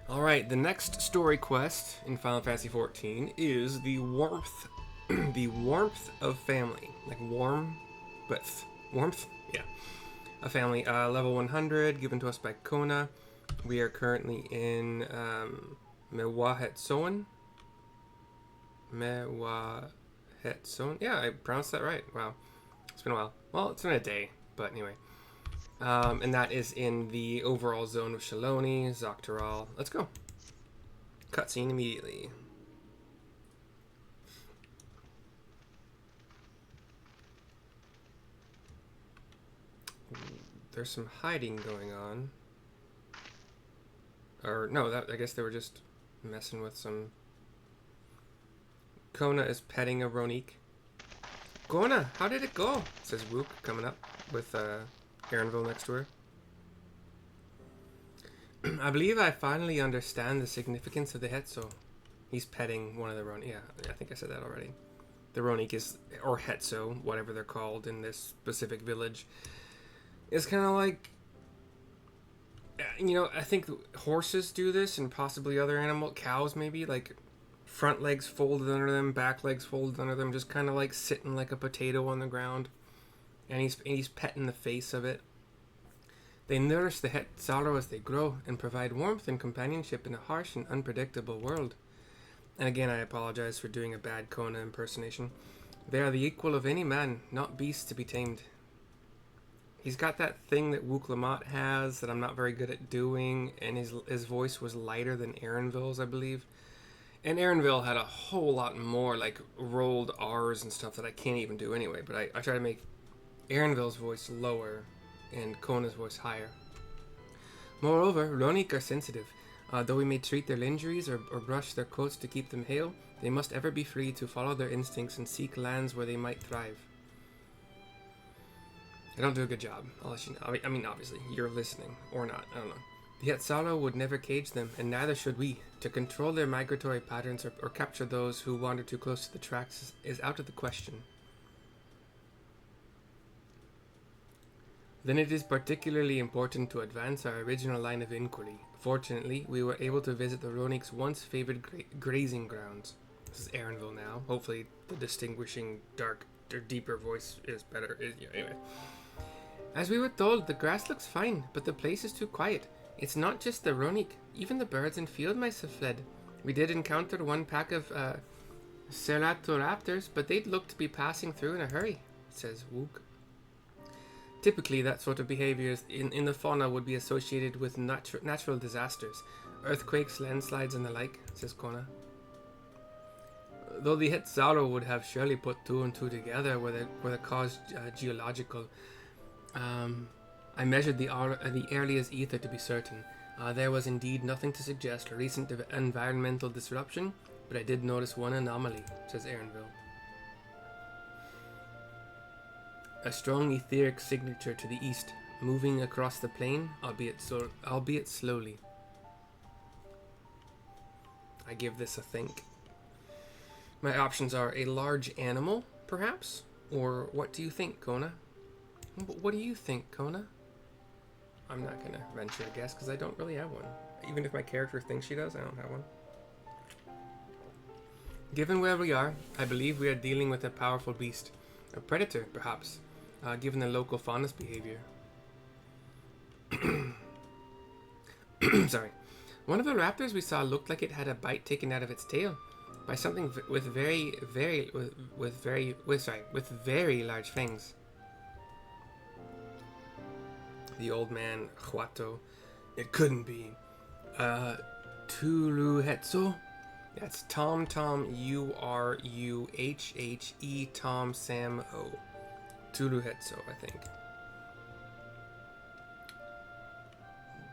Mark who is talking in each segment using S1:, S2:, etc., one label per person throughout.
S1: Alright, the next story quest in Final Fantasy XIV is the warmth the warmth of family. Like warm with warmth? Yeah. A family. Level 100, given to us by Kona. We are currently in Hhetsarro. Hhetsarro? Yeah, I pronounced that right. Wow. It's been a while. Well, it's been a day, but anyway. And that is in the overall zone of Shaloni, Zoctoral. Let's go. Cutscene immediately. There's some hiding going on. Or, no, I guess they were just messing with some... Kona is petting a Rroneeek. Kona, how did it go? Says Wook, coming up with Erenville next to her. I believe I finally understand the significance of the Hhetsarro. He's petting one of the Rroneeek. Yeah, I think I said that already. The Rroneeek is, or Hhetsarro, whatever they're called in this specific village, is kind of like, you know, I think horses do this and possibly other cows maybe, like front legs folded under them, back legs folded under them, just kind of like sitting like a potato on the ground. And he's petting the face of it. They nourish the Hhetsarro as they grow and provide warmth and companionship in a harsh and unpredictable world. And again, I apologize for doing a bad Kona impersonation. They are the equal of any man, not beasts to be tamed. He's got that thing that Wook Lamont has that I'm not very good at doing, and his voice was lighter than Erenville's, I believe. And Erenville had a whole lot more like rolled R's and stuff that I can't even do anyway, but I try to make Erenville's voice lower and Kona's voice higher. Moreover, Rroneeek are sensitive. Though we may treat their injuries or brush their coats to keep them hale, they must ever be free to follow their instincts and seek lands where they might thrive. I don't do a good job, I'll let you know. I mean, obviously, you're listening, or not, I don't know. The Hhetsarro would never cage them, and neither should we. To control their migratory patterns or capture those who wander too close to the tracks is out of the question. Then it is particularly important to advance our original line of inquiry. Fortunately, we were able to visit the Rroneek's once favored grazing grounds. This is Erenville now. Hopefully the distinguishing dark or deeper voice is better. Anyway. As we were told, the grass looks fine, but the place is too quiet. It's not just the Rroneeek. Even the birds and field mice have fled. We did encounter one pack of Ceratoraptors, but they'd look to be passing through in a hurry, says Wook. Typically, that sort of behavior in the fauna would be associated with natural disasters, earthquakes, landslides, and the like, says Kona. Though the Hhetsarro would have surely put two and two together were the cause geological. I measured the earliest ether to be certain. There was indeed nothing to suggest recent environmental disruption, but I did notice one anomaly, says Erenville. A strong etheric signature to the east, moving across the plain, albeit slowly. I give this a think. My options are a large animal, perhaps? Or what do you think, Kona? What do you think, Kona? I'm not going to venture a guess because I don't really have one. Even if my character thinks she does, I don't have one. Given where we are, I believe we are dealing with a powerful beast. A predator, perhaps, given the local fauna's behavior. Sorry. One of the raptors we saw looked like it had a bite taken out of its tail by something with very large fangs. The old man, Huato. It couldn't be. Tuluhetso? That's Tom Uruhhe Tom Sam O. Tuluhetso, I think.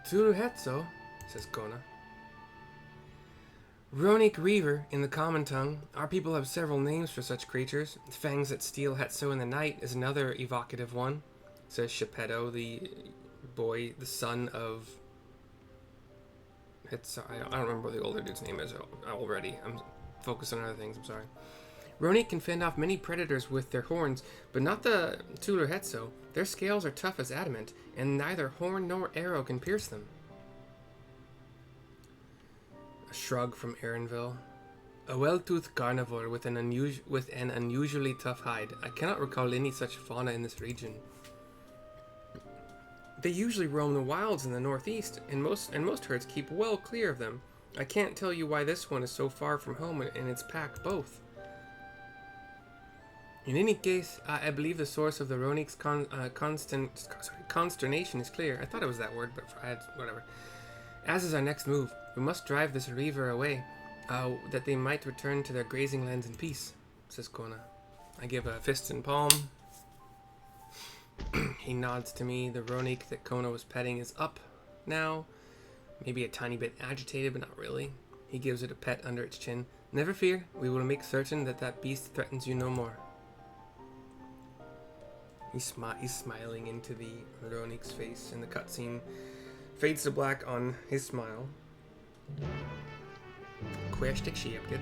S1: Tuluhetso, says Kona. Rroneeek Reaver, in the common tongue. Our people have several names for such creatures. Fangs that steal Hhetsarro in the night is another evocative one, says Shepeto, the boy, the son of Hhetsarro. I don't remember what the older dude's name is already. I'm focused on other things, I'm sorry. Rroneeek can fend off many predators with their horns, but not the Tuluhetso. Their scales are tough as adamant, and neither horn nor arrow can pierce them. A shrug from Aaronville. A well-toothed carnivore with an unusually tough hide. I cannot recall any such fauna in this region. They usually roam the wilds in the northeast, and most herds keep well clear of them. I can't tell you why this one is so far from home and its pack both. In any case, I believe the source of the Rroneek's consternation is clear. I thought it was that word, but whatever. As is our next move, we must drive this reaver away, that they might return to their grazing lands in peace, says Kona. I give a fist and palm. He nods to me. The Rroneek that Kona was petting is up now. Maybe a tiny bit agitated, but not really. He gives it a pet under its chin. Never fear, we will make certain that beast threatens you no more. He's smiling into the Rroneek's face, and the cutscene fades to black on his smile. Questik Shiepkid.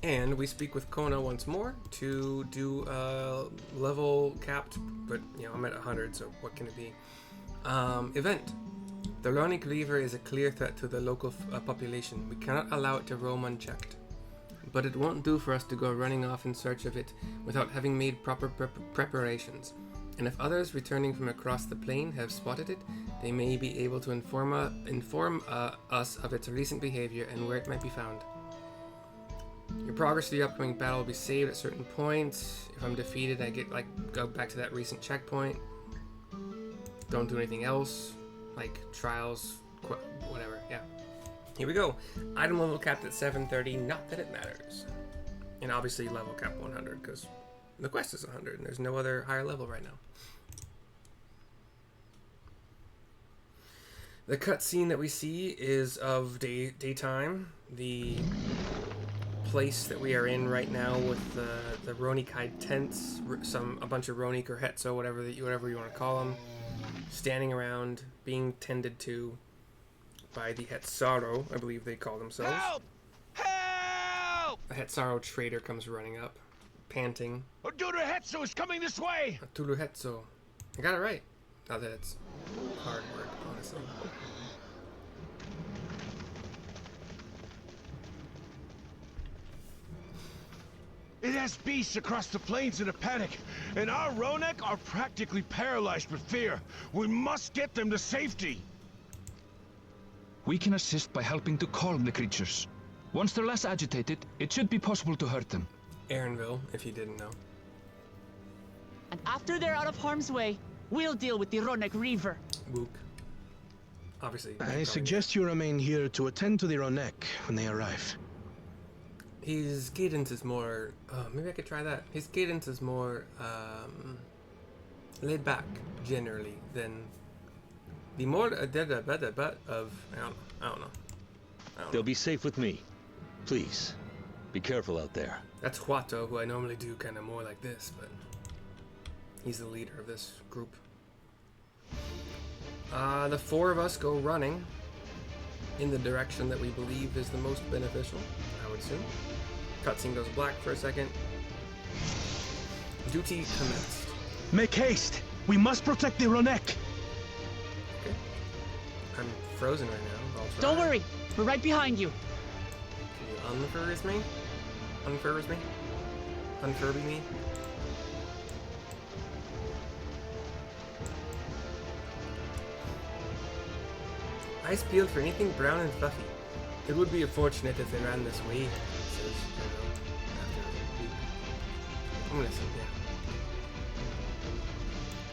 S1: And we speak with Kona once more to do a level capped, but I'm at 100, so what can it be? Event. The Rroneek Reaver is a clear threat to the local population. We cannot allow it to roam unchecked. But it won't do for us to go running off in search of it without having made proper preparations. And if others returning from across the plain have spotted it, they may be able to inform us of its recent behavior and where it might be found. Your progress to the upcoming battle will be saved at certain points. If I'm defeated, I go back to that recent checkpoint. Don't do anything else, like trials, whatever. Yeah. Here we go. Item level capped at 730. Not that it matters. And obviously level cap 100 because the quest is 100 and there's no other higher level right now. The cutscene that we see is of daytime. The place that we are in right now with the Rroneek hide tents, a bunch of Rroneek or Hhetsarro, whatever you want to call them, standing around being tended to by the Hhetsarro, I believe they call themselves.
S2: Help! Help!
S1: A Hhetsarro trader comes running up, panting.
S2: Oduru Hhetsarro is coming this way!
S1: Oduru Hhetsarro. I got it right. Not that it's hard work, honestly.
S2: It has beasts across the plains in a panic, and our Rroneek are practically paralyzed with fear. We must get them to safety.
S3: We can assist by helping to calm the creatures. Once they're less agitated, it should be possible to hurt them.
S1: Aaronville, if you didn't know.
S4: And after they're out of harm's way, we'll deal with the Rroneek Reaver.
S1: Wook. Obviously.
S5: I suggest you remain here to attend to the Rroneek when they arrive.
S1: His cadence is more... Oh, maybe I could try that. His cadence is more laid back, generally, than... The more of... I don't know.
S6: They'll be safe with me. Please, be careful out there.
S1: That's Huato, who I normally do kind of more like this, but... He's the leader of this group. The four of us go running in the direction that we believe is the most beneficial, I would assume. Cutscene goes black for a second. Duty commenced.
S5: Make haste! We must protect the Rroneek!
S1: Okay. I'm frozen right now. I'll try.
S4: Don't worry, we're right behind you.
S1: Can you unfurry me? Unfurry me? Unfurby me? Eyes peeled for anything brown and fluffy. It would be fortunate if they ran this way, says, I'm gonna say,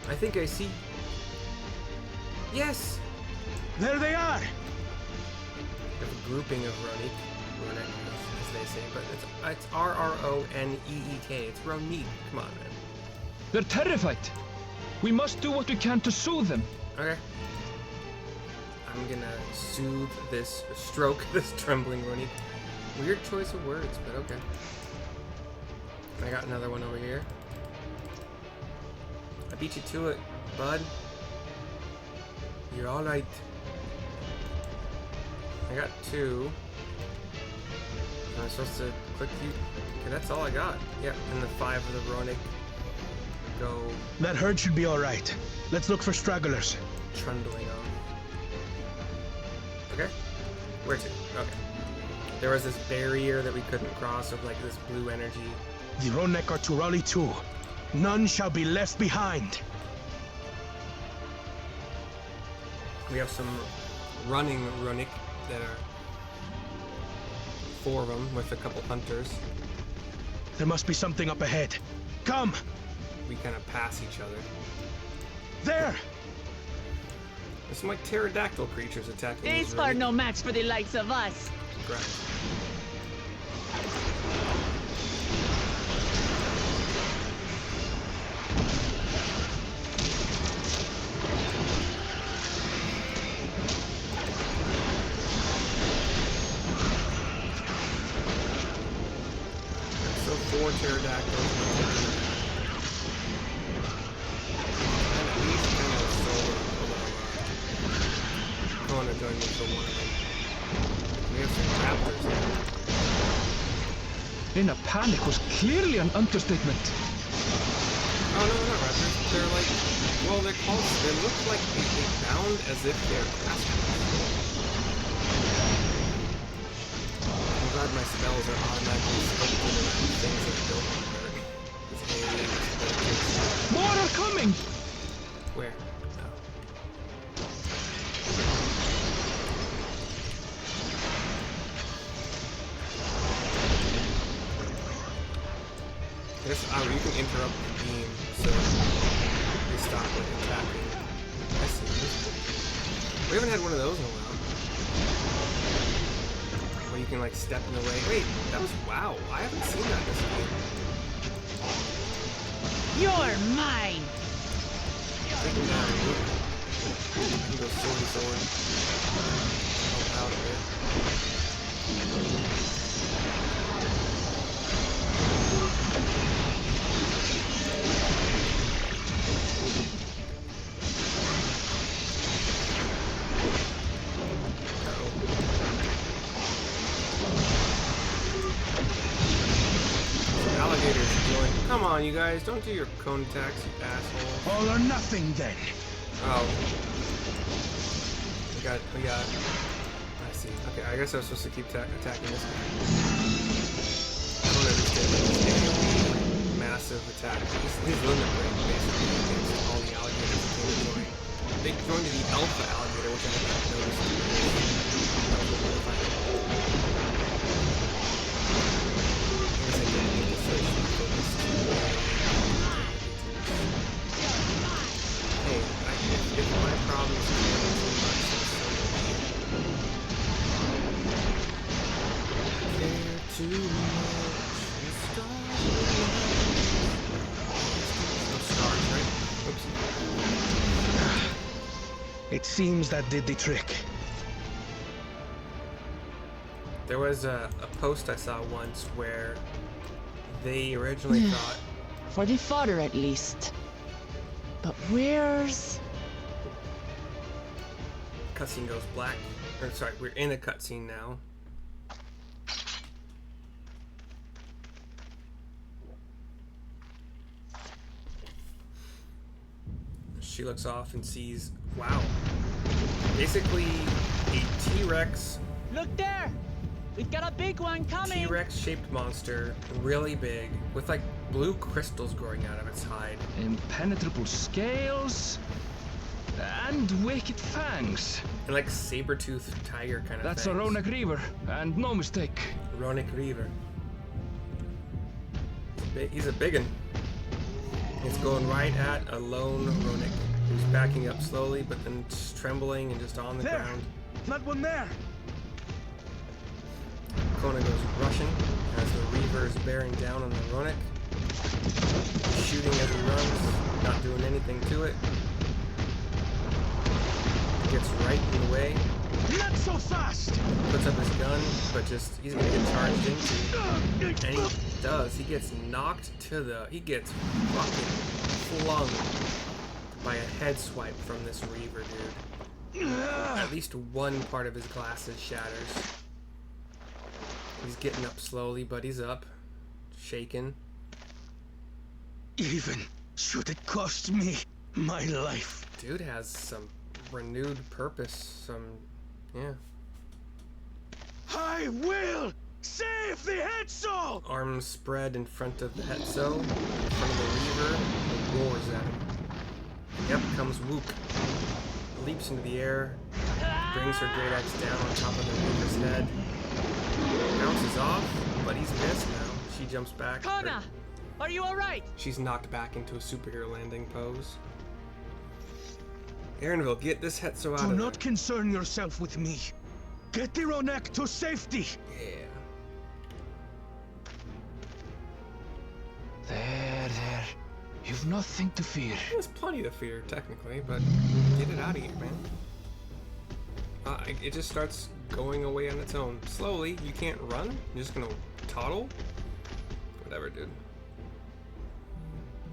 S1: yeah. I think I see. Yes!
S5: There they are!
S1: There's a grouping of Rroneek, as they say, but it's Rroneek. It's Rroneek. Come on, man.
S3: They're terrified. We must do what we can to soothe them.
S1: Okay. I'm gonna soothe this, stroke this trembling Rroneek. Weird choice of words, but okay. I got another one over here. I beat you to it, bud. You're alright. I got two. Am I supposed to click you? Okay, that's all I got. Yep, and the 5 of the Rroneek go...
S5: That herd should be alright. Let's look for stragglers.
S1: trundling on. Okay. Where to? Okay. There was this barrier that we couldn't cross of like this blue energy.
S5: The Rroneek are to rally too. None shall be left behind.
S1: We have some running Rroneeek that are 4 of them with a couple hunters.
S5: There must be something up ahead. Come!
S1: We kind of pass each other.
S5: There!
S1: There's some like pterodactyl creatures attacking these
S4: These are
S1: Rroneeek.
S4: no match for the likes of us.
S1: Correct. So 4 pterodactyls. And at least kind of solo, although Kona joined me for one of them. We have some raptors here.
S3: In a panic was clearly an understatement.
S1: Oh no, they're not raptors. They're like, well, they're called. They look like they bound as if they're grasshoppers. I'm glad my spells are automatically sculpted around things that don't want to hurt. These aliens, things.
S3: More are coming!
S1: Where? Oh. I guess you can interrupt the beam so they stop like attacking. I see. We haven't had one of those in a while. Where you can like step in the way. Wait, that was wow. I haven't seen that this game.
S4: You're mine.
S1: Take him down. I can go sword to sword. Help out a bit. Alligators join. Come on, you guys, don't do your cone attacks, you assholes.
S5: All or nothing then.
S1: Oh. We got. I see. Okay, I guess I was supposed to keep attacking this guy. I don't understand this massive attack. He's limit break basically against all the alligators that came to join. They joined the alpha alligator, which I had not noticed. That was really funny. I guess I didn't need to switch my focus to hey, if my problem is killing too much, then so be it. Care too much. No stars, right? Oops.
S5: It seems that did the trick.
S1: There was a post I saw once where they originally thought
S4: For the fodder, at least. But where's...
S1: cutscene goes black. Or sorry, we're in a cutscene now. She looks off and sees, wow, basically a T-Rex.
S4: Look there! We've got a big one coming!
S1: T-Rex shaped monster, really big, with like blue crystals growing out of its hide.
S3: Impenetrable scales and wicked fangs.
S1: And like saber-toothed tiger kind of
S3: That's
S1: things.
S3: a Rroneek Reaver, and no mistake.
S1: Rroneek Reaver. He's a big one. It's going right at a lone Rroneek, who's backing up slowly, but then just trembling and just on the ground.
S5: Not one there.
S1: Kona goes rushing as the Reaver is bearing down on the Rroneek. He's shooting as he runs, not doing anything to it. Gets right in the way.
S5: Not so fast.
S1: Puts up his gun, but just he's gonna get charged into. And he does. He gets knocked to the. He gets fucking flung by a head swipe from this Reaver dude. At least one part of his glasses shatters. He's getting up slowly, but he's up, shaking.
S5: Even should it cost me my life.
S1: Dude has some renewed purpose. Yeah.
S5: I will save the Hhetsarro!
S1: Arms spread in front of the Hhetsarro, in front of the Reaver, and roars at him. Yep, comes Wook. Leaps into the air, brings her great axe down on top of the Reaver's head. Bounces off, but he's missed now. She jumps back.
S4: Kona, are you alright?
S1: She's knocked back into a superhero landing pose. Aaronville, get this Hhetsarro out
S5: Do
S1: of
S5: not
S1: there.
S5: concern yourself with me. Get the Rroneek to safety!
S1: Yeah.
S3: There. You've nothing to fear.
S1: There's plenty to fear, technically, but get it out of here, man. It just starts going away on its own. Slowly, you can't run? You're just gonna toddle? Whatever, dude.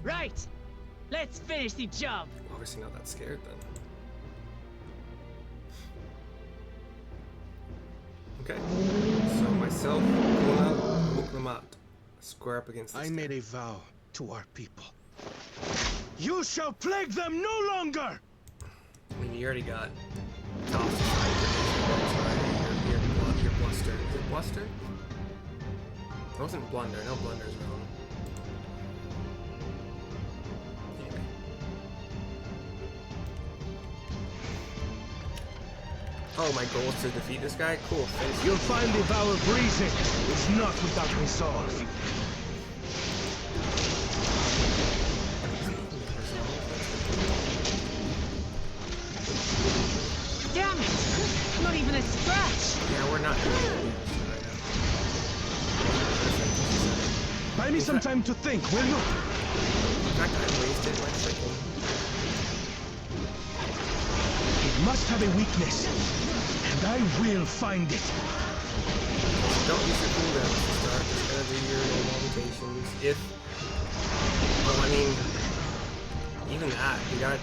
S4: Right. Let's finish the job.
S1: Obviously not that scared, then. Okay. So myself, Kona, Muklamat. Square up against this
S5: I
S1: guy.
S5: made a vow to our people. You shall plague them no longer!
S1: I mean, you already got tossed aside for your bluster. Is it bluster? It wasn't blunder. No, blunder's wrong. Anyway. Oh, my goal is to defeat this guy? Cool, thanks.
S5: You'll find the vow of reason is not without resolve.
S4: Damn it! Not even a scratch!
S1: Yeah, we're not doing it right now.
S5: Buy me some time to think, will you?
S1: In fact, I wasted my freaking...
S5: It must have a weakness, and I will find it.
S1: Don't use your cooldowns to start. Just gonna do your normal mutations. If... Well, I mean... Even that, you got...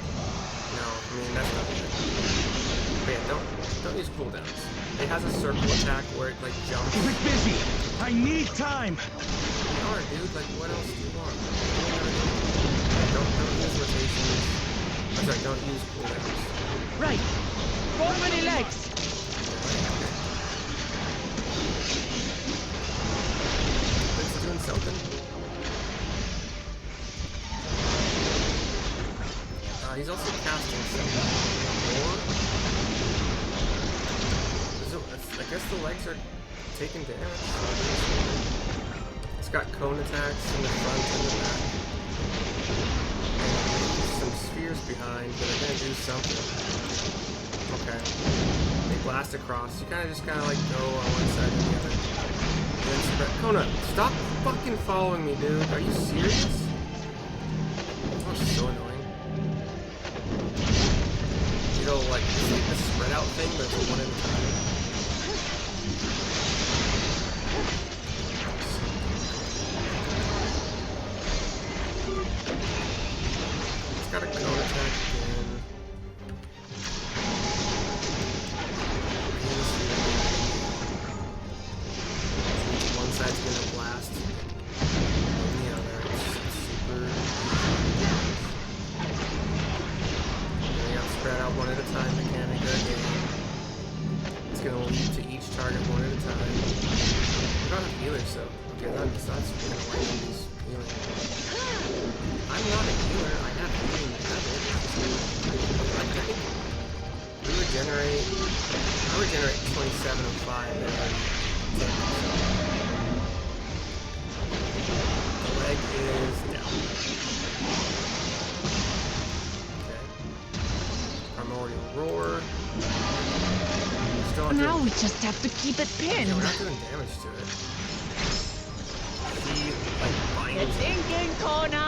S1: No, I mean, that's not good. But yeah, don't use cooldowns. It has a circle attack where it, like, jumps.
S5: Keep it busy. I need time.
S1: You are, dude. Like, what else do you want? Yeah, don't use rotations. I'm sorry, don't use cooldowns.
S4: Right. Form many legs.
S1: It's doing something. He's also casting something more. I guess the legs are taking damage. It's got cone attacks in the front and the back. And some spheres behind, but they're gonna do something. Okay. They blast across. You just kinda like go on one side and the other. And then spread. Kona, stop fucking following me, dude. Are you serious? That was so annoying. You know, like, it's like the spread out thing, but it's one at a time. It's got a cone attack again. One side's gonna blast. And the other. It's super... Spread out one at a time mechanic again. It's gonna lead to each target one at a time. We don't have healers, so okay, that's gonna wipe these healing. I'm not a healer. I have healing habit. I regenerate 27 of 5 every 10. The leg is down. Primordial Roar. Still not
S4: Now
S1: doing,
S4: we just have to keep it pinned.
S1: yeah, we're not doing damage to it. She, like, binds
S4: It's
S1: it.
S4: inking, Kona!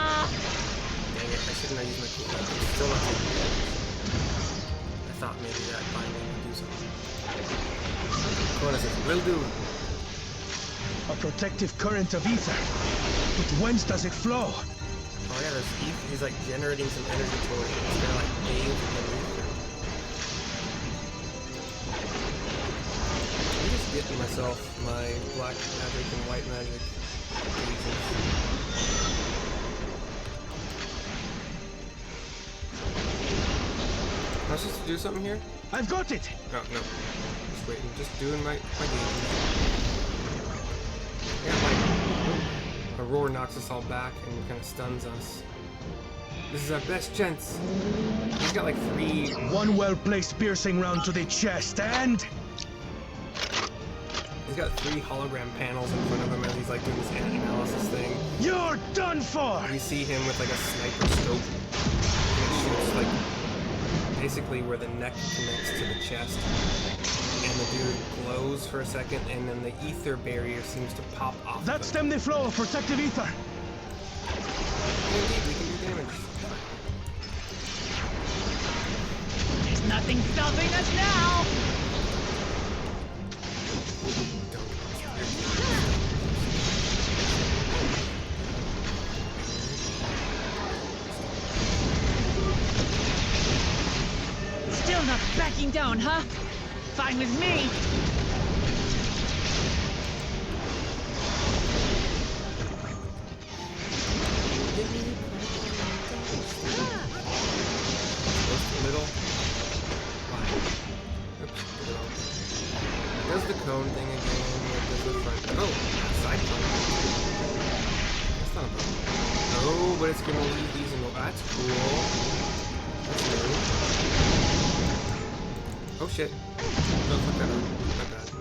S1: Dang it, I shouldn't have used my cooldown. It's still not taking damage. I thought maybe that binding would do something. Kona says, will do.
S5: A protective current of ether. But whence does it flow?
S1: Oh yeah, he's like generating some energy towards it. It's gonna like bathe in the ether. I'm just getting myself my black magic and white magic. Am I supposed to do something here?
S5: I've got it!
S1: Oh, no. waiting, just doing my game. Yeah, a roar knocks us all back and kind of stuns us. This is our best chance. He's got like 3.
S5: One well-placed piercing round to the chest, and...
S1: He's got 3 hologram panels in front of him as he's like doing this analysis thing.
S5: You're done for!
S1: You see him with like a sniper scope. And it shoots like basically where the neck connects to the chest. And the dude glows for a second, and then the ether barrier seems to pop off.
S5: That stemmed the flow of protective ether.
S1: Indeed, we can do damage.
S4: There's nothing stopping us now! Still not backing down, huh? Fine with me!
S1: Middle. Oops, middle. Does the cone thing again? Does the front? Oh, side cone. That's not a problem. Oh, but it's gonna leave these in the. That's cool. That's new. Oh shit. No, fuck that up. My bad. I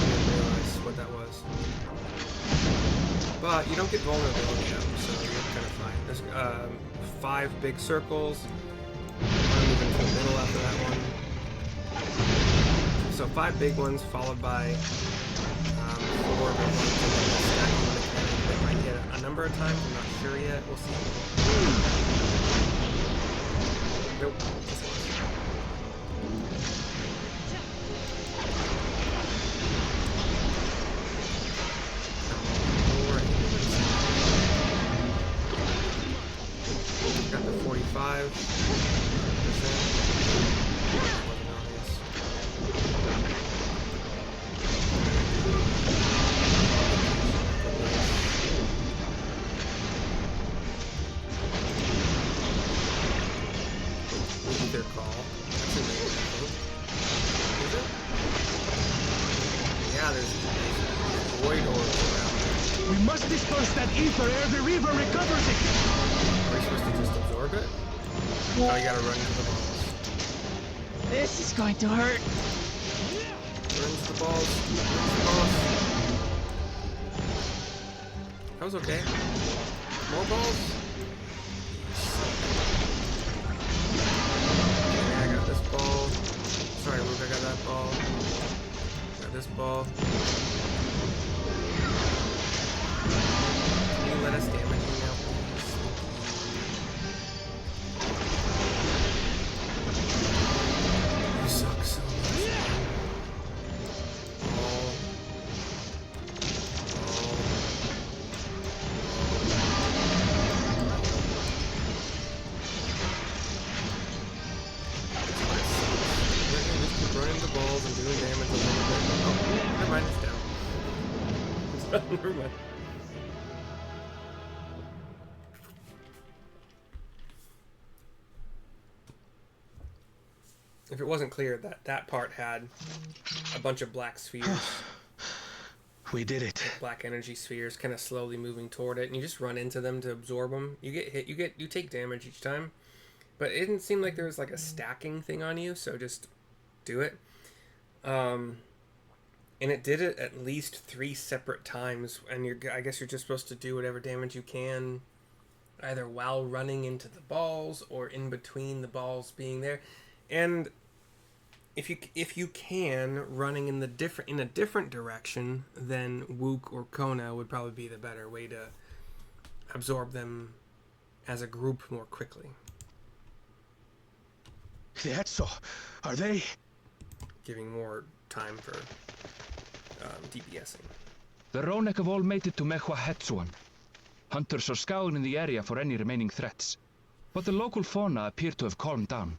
S1: didn't realize what that was. But you don't get vulnerability up, so you're kind of fine. There's 5 big circles. I'm moving to the middle after that one. So 5 big ones followed by 4 big ones, and then we'll stack them mechanic that might hit a number of times. I'm not sure yet. We'll see. Nope. Just one. Got the 45%. Their call. That's a name, I think. Is it? Yeah, there's void orbs around there.
S5: We must disperse that ether ere the river recovers it!
S1: Are we supposed to just absorb it? Oh, you gotta run into the balls.
S4: This is going to hurt.
S1: Run into the balls. Run into the balls. That was okay. More balls? Okay, I got this ball. Sorry, Luke, I got that ball. Got this ball. Can you let us damage you now, please? You suck so much. Ball. Just keep running the balls and doing damage a little bit. Oh, never mind, it's down. Never mind. If it wasn't clear, that part had a bunch of black spheres,
S5: We did it.
S1: black energy spheres, kind of slowly moving toward it, and you just run into them to absorb them. You get hit, you take damage each time, but it didn't seem like there was like a stacking thing on you, so just do it. And it did it at least 3 separate times, and I guess you're just supposed to do whatever damage you can, either while running into the balls or in between the balls being there. And if you can, running in a different direction, then Wook or Kona would probably be the better way to absorb them as a group more quickly.
S5: The Hhetsarro, are they?
S1: Giving more time for DPSing.
S3: The Rroneek have all made it to Hhetsarro. Hunters are scouring the area for any remaining threats, but the local fauna appear to have calmed down.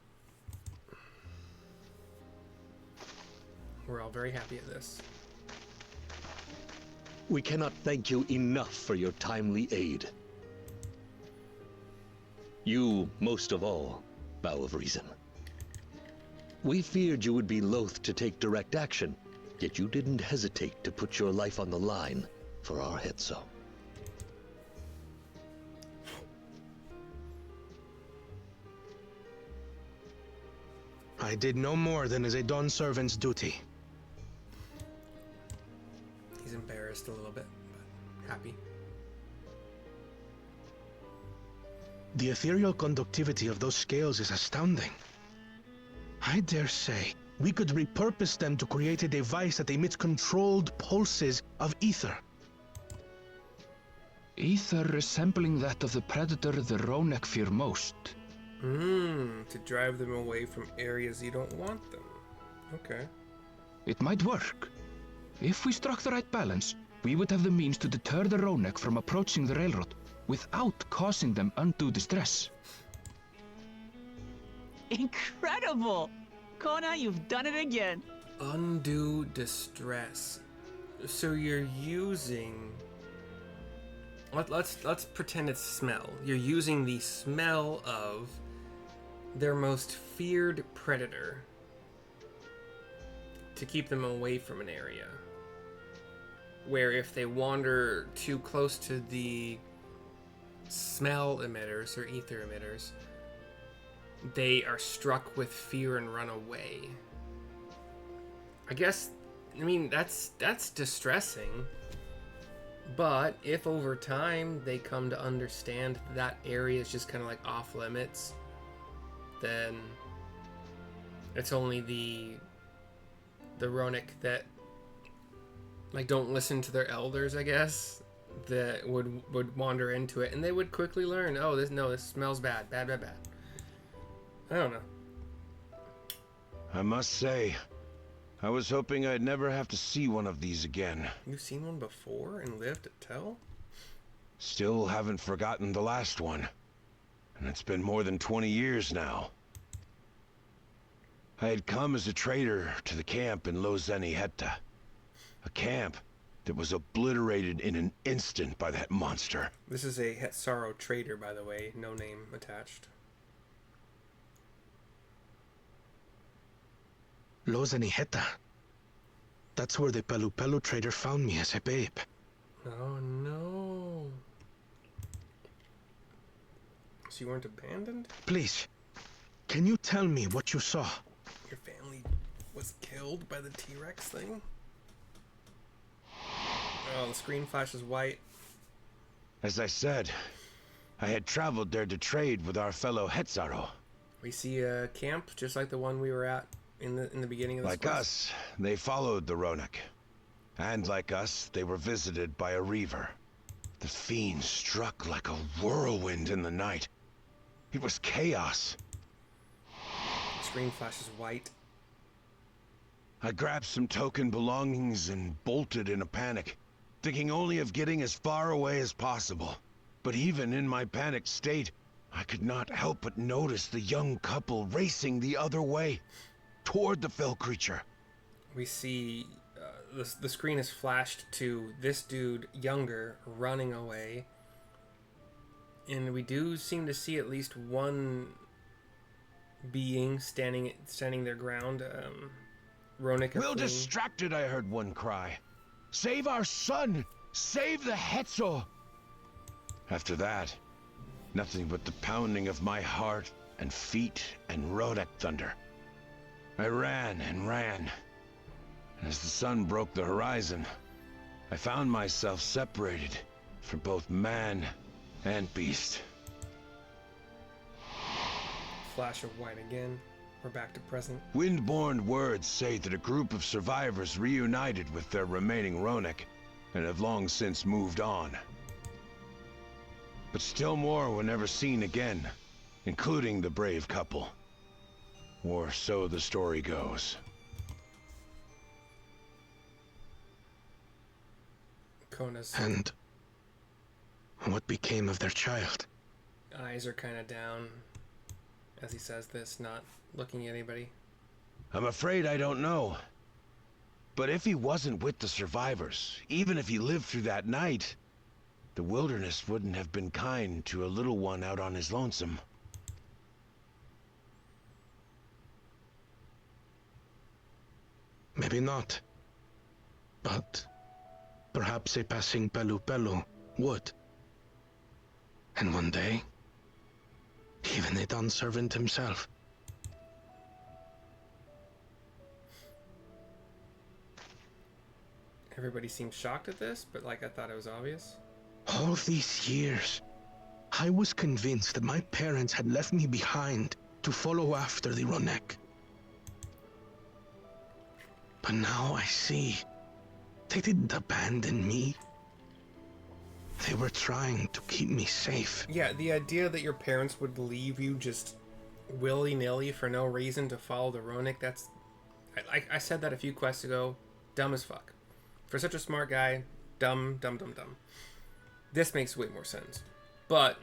S1: We're all very happy at this.
S6: We cannot thank you enough for your timely aid. You, most of all, Bow of Reason. We feared you would be loath to take direct action, yet you didn't hesitate to put your life on the line for our Hhetso.
S5: I did no more than is a Dawn servant's duty.
S1: He's embarrassed a little bit, but happy.
S5: The ethereal conductivity of those scales is astounding. I dare say we could repurpose them to create a device that emits controlled pulses of ether.
S3: Ether resembling that of the predator the Rroneek fear most.
S1: To drive them away from areas you don't want them. Okay.
S3: It might work. If we struck the right balance, we would have the means to deter the Rroneek from approaching the railroad without causing them undue distress.
S4: Incredible! Kona, you've done it again.
S1: Undue distress. So you're using... Let's pretend it's smell. You're using the smell of their most feared predator to keep them away from an area. Where if they wander too close to the smell emitters or ether emitters, they are struck with fear and run away. I mean, that's distressing. But if over time they come to understand that area is just kind of like off limits, then it's only the Rroneek that like don't listen to their elders, I guess, that would wander into it, and they would quickly learn, oh, this smells bad. I don't know.
S2: I must say, I was hoping I'd never have to see one of these again.
S1: You've seen one before and lived to tell?
S2: Still haven't forgotten the last one. And it's been more than 20 years now. I had come as a trader to the camp in Hetta. A camp that was obliterated in an instant by that monster.
S1: This is a Hhetsarro trader, by the way, no name attached.
S5: Hetta. That's where the Pelu Pelu trader found me as a babe.
S1: Oh no. So you weren't abandoned?
S5: Please, can you tell me what you saw?
S1: Your family was killed by the T-Rex thing? Oh, the screen flashes white.
S2: As I said, I had traveled there to trade with our fellow Hhetsarro.
S1: We see a camp just like the one we were at in the beginning of this
S2: Like
S1: quest.
S2: us, they followed the Rroneek. And like us, they were visited by a reaver. The fiend struck like a whirlwind in the night. It was chaos.
S1: The screen flashes white.
S2: I grabbed some token belongings and bolted in a panic, thinking only of getting as far away as possible. But even in my panicked state, I could not help but notice the young couple racing the other way, toward the fell creature.
S1: We see the screen is flashed to this dude, younger, running away. And we do seem to see at least one being standing their ground. Rroneek.
S2: Well distracted, I heard one cry. Save our son! Save the Hhetso! After that, nothing but the pounding of my heart and feet and Rroneek thunder. I ran and ran. And as the sun broke the horizon, I found myself separated from both man and beast.
S1: Flash of white again. We're back to present.
S2: Windborne words say that a group of survivors reunited with their remaining Rroneek and have long since moved on. But still more were never seen again, including the brave couple. Or so the story goes.
S1: Kona's
S5: And what became of their child?
S1: eyes are kind of down as he says this, not looking at anybody.
S2: I'm afraid I don't know. But if he wasn't with the survivors, even if he lived through that night, the wilderness wouldn't have been kind to a little one out on his lonesome.
S5: Maybe not. But perhaps a passing Pelu Pelu would. And one day, even a Dawn servant himself.
S1: Everybody seemed shocked at this, but like I thought it was obvious.
S5: All these years, I was convinced that my parents had left me behind to follow after the Rroneek. But now I see, they didn't abandon me. They were trying to keep me safe.
S1: Yeah, the idea that your parents would leave you just willy-nilly for no reason to follow the Rroneek, that's... I said that a few quests ago. Dumb as fuck. For such a smart guy, dumb. This makes way more sense. But,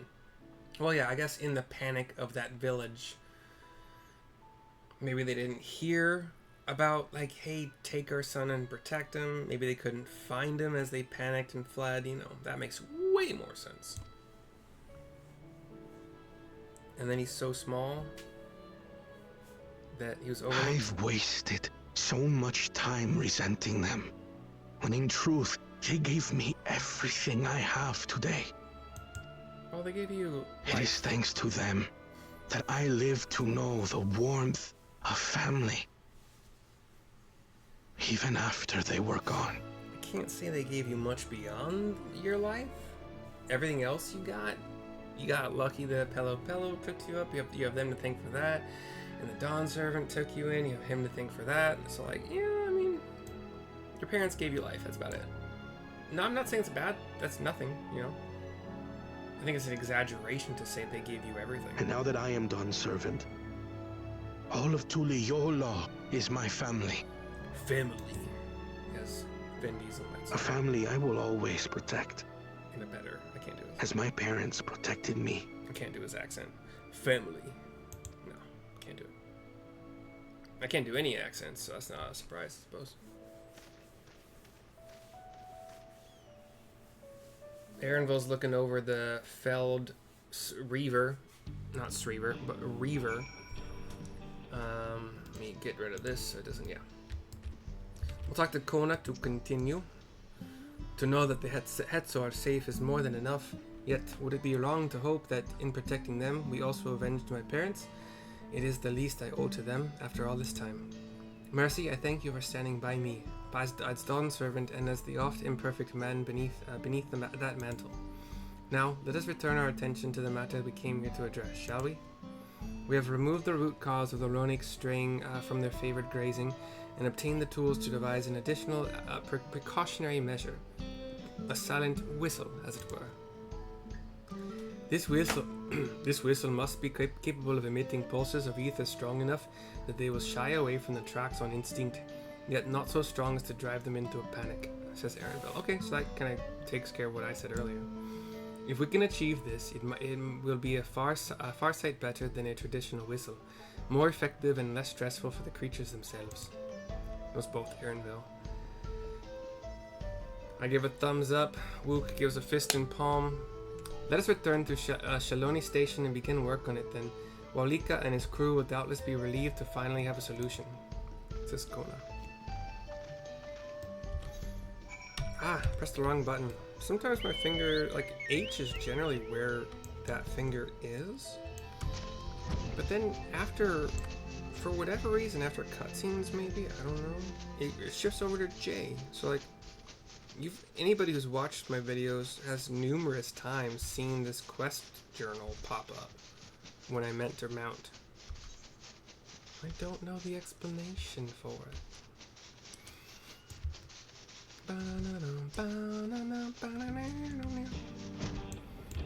S1: well, yeah, I guess in the panic of that village, maybe they didn't hear about, like, hey, take our son and protect him. Maybe they couldn't find him as they panicked and fled. You know, that makes way more sense. And then he's so small that he was overlooked.
S5: I've wasted so much time resenting them, when in truth, they gave me everything I have today.
S1: Well, they gave you
S5: It
S1: life.
S5: is thanks to them that I live to know the warmth of family, even after they were gone.
S1: I can't say they gave you much beyond your life. Everything else you got lucky that Pelo Pelo took you up. You have them to thank for that. And the Dawn Servant took you in. You have him to thank for that. So, like, yeah, I mean, your parents gave you life. That's about it. No, I'm not saying it's bad. That's nothing, you know. I think it's an exaggeration to say they gave you everything.
S5: And now that I am Dawn Servant, all of Tuliyola is my family.
S1: Family, as Vin Diesel might say.
S5: A family I will always protect,
S1: In a better, I can't do it.
S5: as my parents protected me.
S1: I can't do his accent. Family. No, can't do it. I can't do any accents, so that's not a surprise, I suppose. Aaronville's looking over the felled Reaver. Not Sreaver, but Reaver. Let me get rid of this so it doesn't, yeah. We'll talk to Kona to continue. To know that the Hhetsarro are safe is more than enough, yet would it be wrong to hope that in protecting them we also avenged my parents? It is the least I owe to them after all this time. Mercy, I thank you for standing by me, as Dawn servant and as the oft imperfect man beneath that mantle. Now, let us return our attention to the matter we came here to address, shall we? We have removed the root cause of the Rroneek straying from their favored grazing and obtained the tools to devise an additional precautionary measure. A silent whistle, as it were. This whistle must be capable of emitting pulses of ether strong enough that they will shy away from the tracks on instinct, yet not so strong as to drive them into a panic, says Aaronville. Okay, so that kind of takes care of what I said earlier. If we can achieve this, it will be a far sight better than a traditional whistle, more effective and less stressful for the creatures themselves. It was both Aaronville. I give a thumbs up. Wook gives a fist and palm. Let us return to Shaloni Station and begin work on it then. Walika and his crew will doubtless be relieved to finally have a solution, says Kona. Ah, pressed the wrong button. Sometimes my finger, like H is generally where that finger is. But then after, for whatever reason, after cutscenes maybe, I don't know, it shifts over to J. So like, anybody who's watched my videos has numerous times seen this quest journal pop up when I meant to mount. I don't know the explanation for it.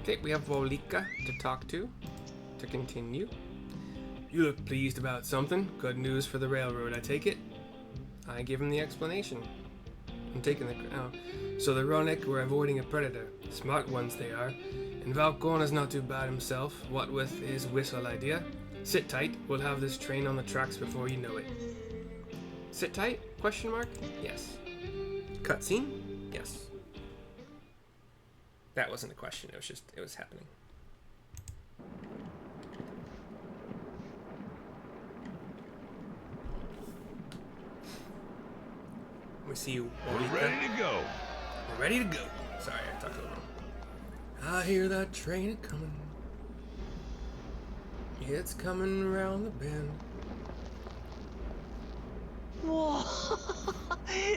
S1: Okay, we have Volika to talk to continue. You look pleased about something. Good news for the railroad, I take it. I give him the explanation. I'm taking the So the Rroneek were avoiding a predator. Smart ones they are. And Valkorna's not too bad himself, what with his whistle idea. Sit tight, we'll have this train on the tracks before you know it. Sit tight? Question mark? Yes. Cutscene? Yes. That wasn't a question, it was happening. We see you.
S2: We're ready to go.
S1: We're ready to go. Sorry, I talked a little. I hear that train coming. It's coming around the bend.
S4: Whoa!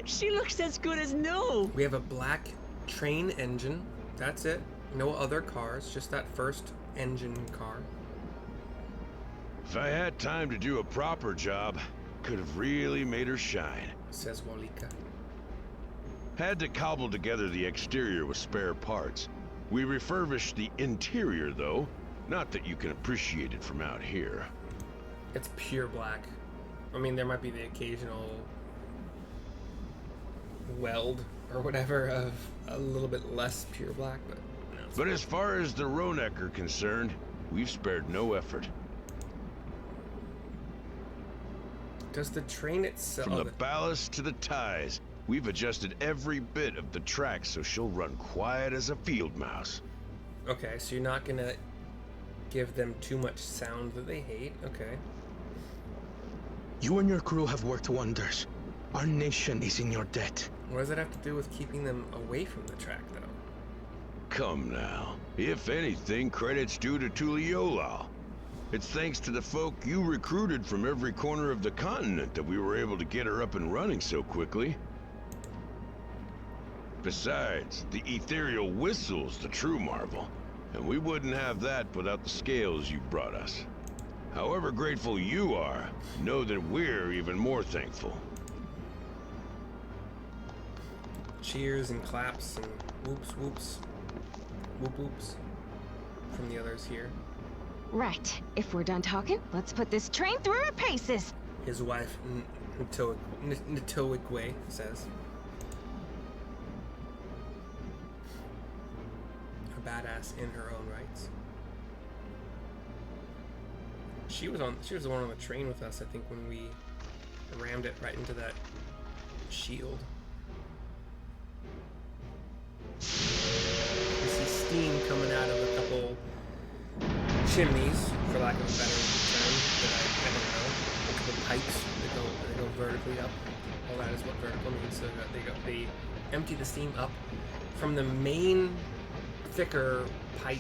S4: She looks as good as new.
S1: We have a black train engine. That's it. No other cars, just that first engine car.
S2: If I had time to do a proper job, could have really made her shine.
S1: Says Walika.
S2: Had to cobble together the exterior with spare parts. We refurbished the interior, though. Not that you can appreciate it from out here.
S1: It's pure black. I mean, there might be the occasional weld or whatever of a little bit less pure black, but no.
S2: But as far as the Rroneek are concerned, we've spared no effort.
S1: Does the train itself...
S2: From the ballast to the ties, we've adjusted every bit of the track so she'll run quiet as a field mouse.
S1: Okay, so you're not gonna give them too much sound that they hate. Okay.
S5: You and your crew have worked wonders. Our nation is in your debt.
S1: What does that have to do with keeping them away from the track, though?
S2: Come now. If anything, credit's due to Tuliyola. It's thanks to the folk you recruited from every corner of the continent that we were able to get her up and running so quickly. Besides, the ethereal whistle's the true marvel, and we wouldn't have that without the scales you brought us. However grateful you are, know that we're even more thankful.
S1: Cheers and claps and whoops whoops. Whoop whoops. From the others here.
S7: Right. If we're done talking, let's put this train through her paces.
S1: His wife, Ntoikwe, says. A badass in her own rights. She was the one on the train with us, I think, when we rammed it right into that shield. We see steam coming out of a couple chimneys, for lack of a better term, that I don't know. A couple pipes that go vertically up. All that is what vertical means. So they empty the steam up from the main thicker pipe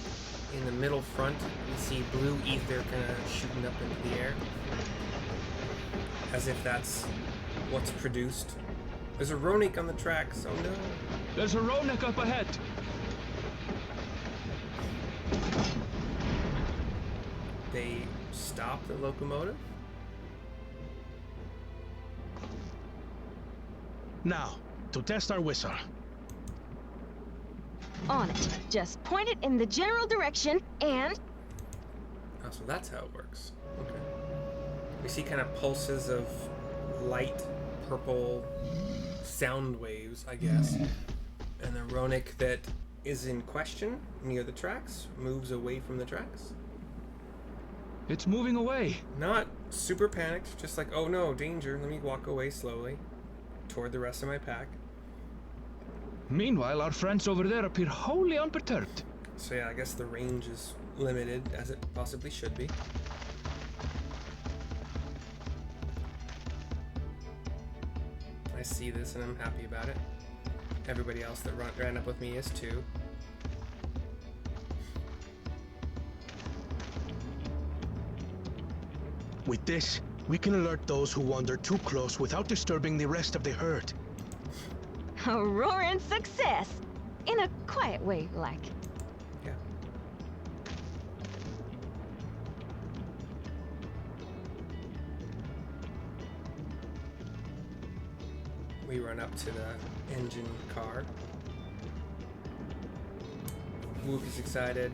S1: in the middle front. We see blue ether kind of shooting up into the air, as if that's what's produced. There's a Rroneek on the tracks. Oh no!
S3: There's a Rroneek up ahead.
S1: They stop the locomotive.
S5: Now, to test our whistle.
S7: On it. Just point it in the general direction and...
S1: Oh, so that's how it works. Okay. We see kind of pulses of light purple sound waves, I guess. And the Rroneek that is in question near the tracks moves away from the tracks.
S3: It's moving away.
S1: Not super panicked, just like, oh no, danger, let me walk away slowly toward the rest of my pack.
S3: Meanwhile, our friends over there appear wholly unperturbed.
S1: So yeah, I guess the range is limited, as it possibly should be. I see this and I'm happy about it. Everybody else that ran up with me is too.
S5: With this, we can alert those who wander too close without disturbing the rest of the herd.
S7: a roaring success. In a quiet way, like.
S1: Yeah. We run up to the engine car. Wook is excited.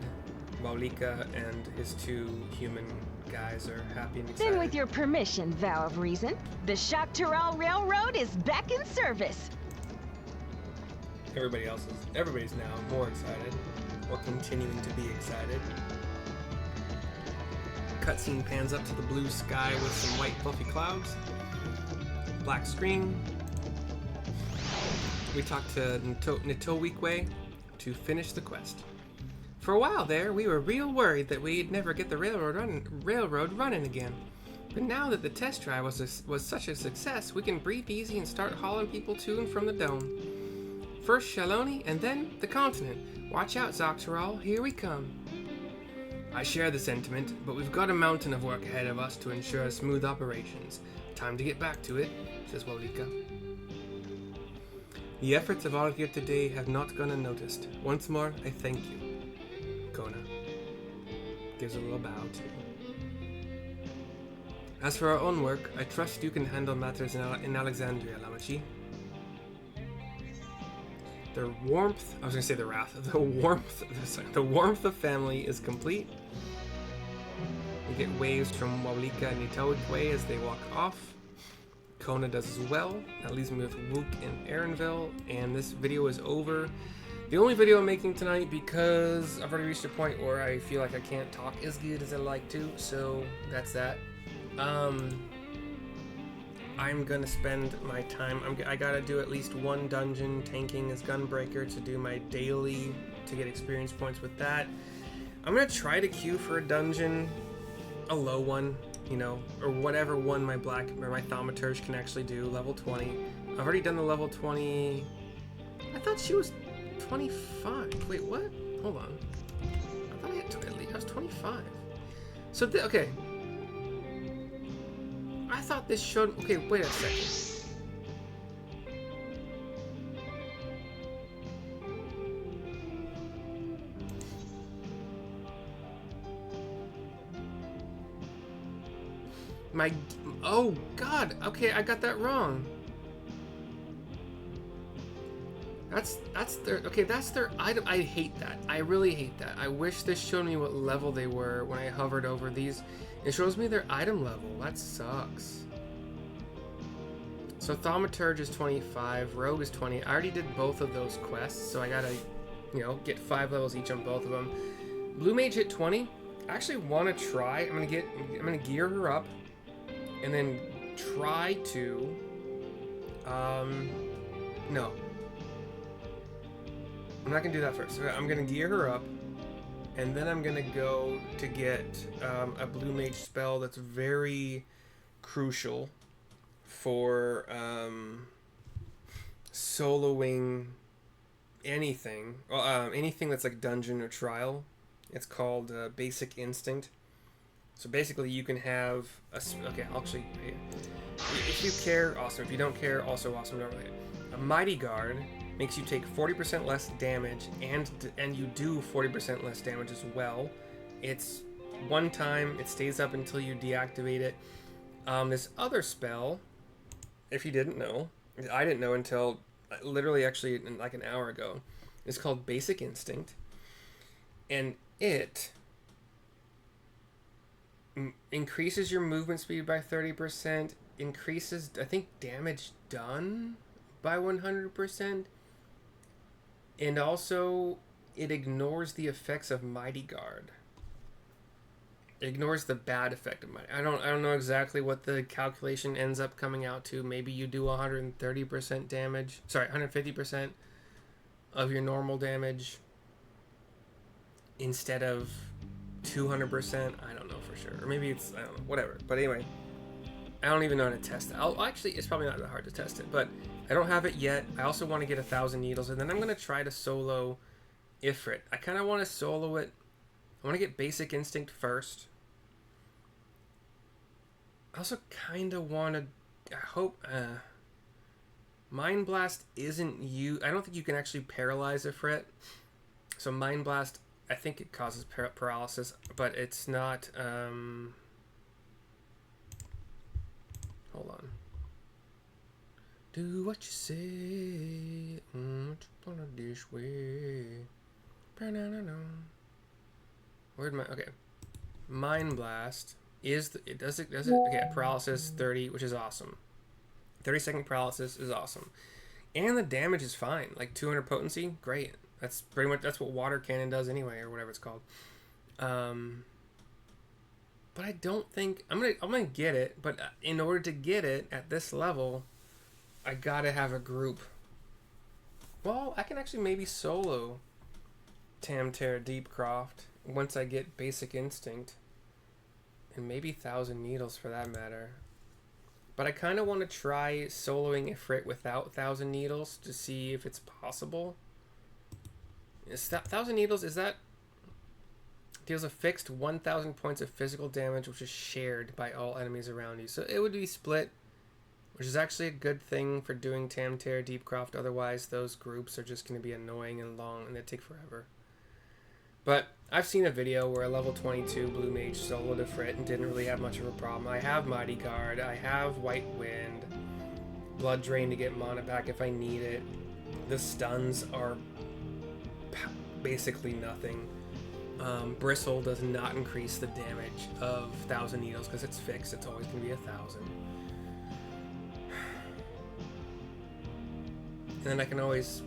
S1: Maulika and his two human guys are happy and excited.
S7: Then with your permission, Vow of Reason, the Hhetsarro Railroad is back in service.
S1: Everybody's now more excited, or continuing to be excited. Cutscene pans up to the blue sky with some white fluffy clouds. Black screen. We talk to Ntoikwe to finish the quest. For a while there, we were real worried that we'd never get the railroad running again. But now that the test drive was such a success, we can breathe easy and start hauling people to and from the dome. First Shaloni, and then the continent. Watch out, Zoxeral, here we come. I share the sentiment, but we've got a mountain of work ahead of us to ensure smooth operations. Time to get back to it, says Wawlika. The efforts of all here today have not gone unnoticed. Once more, I thank you. Kona gives a little bow too. As for our own work, I trust you can handle matters in Alexandria, Lamachi. The warmth, I was going to say the wrath, the warmth of family is complete. We get waves from Wawlika and Nitoikwe as they walk off. Kona does as well. That leaves me with Wook and Aaronville, and this video is over. The only video I'm making tonight because I've already reached a point where I feel like I can't talk as good as I like to, so that's that. I'm gonna spend my time, I gotta do at least one dungeon tanking as Gunbreaker to do my daily, to get experience points with that. I'm gonna try to queue for a dungeon, a low one, you know, or whatever one my Thaumaturge can actually do, level 20. I've already done the level 20, I thought she was 25, wait, what? Hold on. I thought I was 25. So, okay. I thought this showed, okay, wait a second. Oh God, okay, I got that wrong. That's their item. I hate that. I really hate that. I wish this showed me what level they were when I hovered over these. It shows me their item level. That sucks. So Thaumaturge is 25, Rogue is 20. I already did both of those quests, so I gotta, you know, get 5 levels each on both of them. Blue Mage hit 20. I actually want to try. I'm gonna gear her up, and then try to. No. I'm not gonna do that first. I'm gonna gear her up, and then I'm gonna go to get a Blue Mage spell that's very crucial for soloing anything. Anything that's like dungeon or trial. It's called Basic Instinct. So basically, you can have okay. Actually, if you care, awesome. If you don't care, also awesome. Don't really. A Mighty Guard makes you take 40% less damage, and you do 40% less damage as well. It's one time. It stays up until you deactivate it. This other spell, if you didn't know, I didn't know until literally actually like an hour ago, is called Basic Instinct, and it increases your movement speed by 30%, increases, I think, damage done by 100%, and also it ignores the effects of Mighty Guard. It ignores the bad effect of Mighty. I don't know exactly what the calculation ends up coming out to. Maybe you do 130% damage. Sorry, 150% of your normal damage instead of 200%. I don't know for sure. Or maybe it's, I don't know, whatever. But anyway, I don't even know how to test it. Actually, it's probably not that hard to test it, but I don't have it yet. I also want to get 1,000 needles, and then I'm going to try to solo Ifrit. I kind of want to solo it. I want to get Basic Instinct first. I also kind of want to, I hope, Mind Blast isn't you. I don't think you can actually paralyze Ifrit. So Mind Blast, I think it causes paralysis, but it's not, hold on. Do what you say, what you wanna this way. Where'd my, okay. Mind Blast is, does it, okay, paralysis 30, which is awesome. 30-second paralysis is awesome. And the damage is fine, like 200 potency, great. That's pretty much, that's what Water Cannon does anyway, or whatever it's called. But I don't think, I'm gonna get it, but in order to get it at this level, I gotta have a group. Well, I can actually maybe solo Tamtara Deepcroft once I get Basic Instinct. And maybe 1,000 Needles for that matter. But I kind of want to try soloing Ifrit without 1,000 Needles to see if it's possible. Is that 1,000 Needles, is that... Deals a fixed 1,000 points of physical damage, which is shared by all enemies around you. So it would be split, which is actually a good thing for doing Tamter, Deepcroft. Otherwise, those groups are just going to be annoying and long, and they take forever. But I've seen a video where a level 22 Blue Mage soloed Ifrit and didn't really have much of a problem. I have Mighty Guard, I have White Wind, Blood Drain to get mana back if I need it. The stuns are basically nothing. Bristle does not increase the damage of 1,000 Needles because it's fixed. It's always going to be 1,000. And then I can always...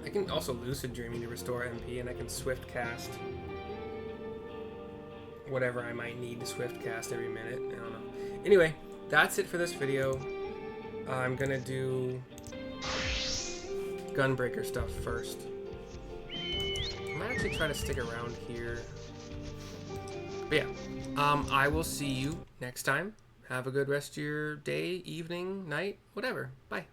S1: I can also Lucid Dreaming to restore MP, and I can Swift Cast whatever I might need to Swift Cast every minute. I don't know. Anyway, that's it for this video. I'm going to do Gunbreaker stuff first. I might actually try to stick around here. But yeah, I will see you next time. Have a good rest of your day, evening, night, whatever. Bye.